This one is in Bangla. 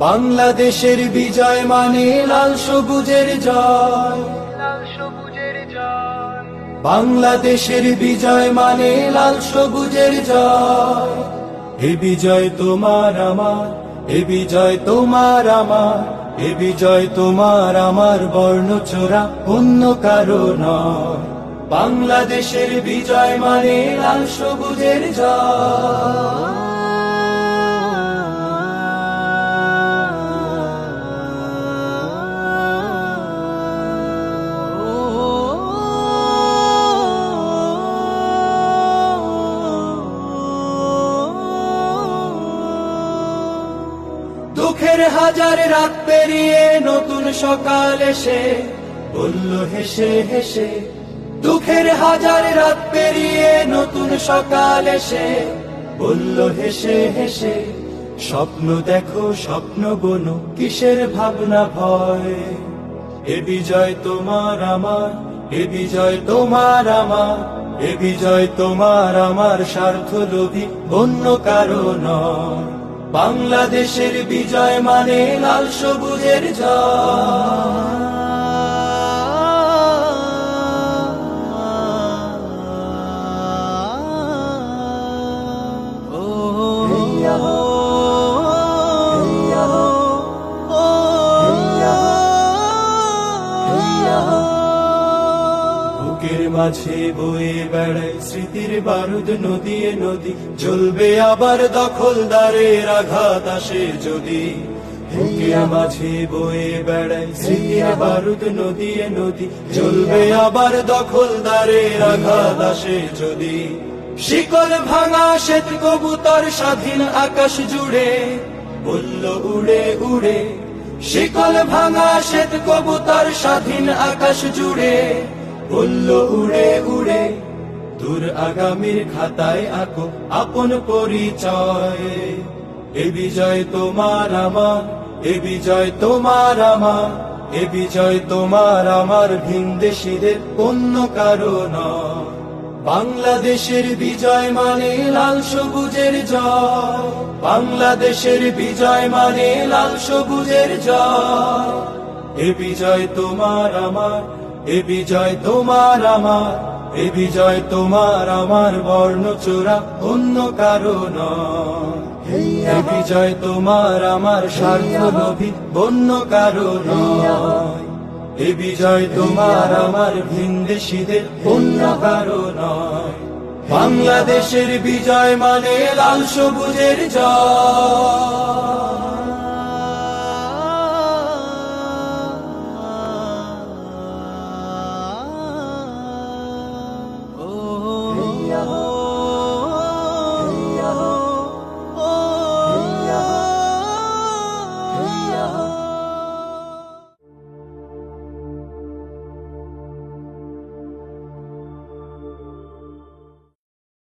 বাংলাদেশের বিজয় মানে লাল সবুজের জয়। বাংলাদেশের বিজয় মানে লাল সবুজের জয়। এ বিজয় তোমার আমার, এ বিজয় তোমার আমার, এ বিজয় তোমার আমার, বর্ণচোরা অন্য কারো নয়। বাংলাদেশের বিজয় মানে লাল সবুজের জয়। দুঃখের হাজার রাত পেরিয়ে নতুন সকাল এসে বলল হেসে হেসে, দুঃখের হাজার রাত পেরিয়ে নতুন সকাল এসে বলল হেসে হেসে, স্বপ্ন দেখো স্বপ্ন বোনো, কিসের ভাবনা ভয়। এ বিজয় তোমার আমার, এ বিজয় তোমার আমার, এ বিজয় তোমার আমার, স্বার্থ লোভী অন্য কারো নয়। বাংলাদেশের বিজয় মানে লাল সবুজের জয়। বুকের মাঝে বয়ে বেড়ায় স্মৃতির বারুদ নদীয়ে নদী, জ্বলবে আবার দখলদারের আঘাত আসে যদি। বুকের মাঝে বয়ে বেড়ায় স্মৃতির বারুদ নদীয়ে নদী, জ্বলবে আবার দখলদারের আঘাত আসে যদি। শিকল ভাঙা শ্বেত কবুতর স্বাধীন আকাশ জুড়ে বলল উড়ে উড়ে, শিকল ভাঙা শ্বেত কবুতর স্বাধীন আকাশ জুড়ে বলল উড়ে উড়ে। দূর আগামীর খাতায় আঁকো আপন পরিচয়। এ বিজয় তোমার আমার, এ বিজয় তোমার আমার, এ বিজয় তোমার আমার, ভিনদেশীদের অন্য কারো নয়। বাংলাদেশের বিজয় মানে লাল সবুজের জয়। বাংলাদেশের বিজয় মানে লাল সবুজের জয়। এ বিজয় তোমার আমার, এ বিজয় তোমার আমার, এ বিজয় তোমার আমার, বর্ণচোরা অন্য কারো নয়। এ বিজয় তোমার আমার, স্বার্থ লোভী অন্য কারো নয়। এ বিজয় তোমার আমার, ভিনদেশীদের অন্য কারো নয়। বাংলাদেশের বিজয় মানে লাল সবুজের জয়।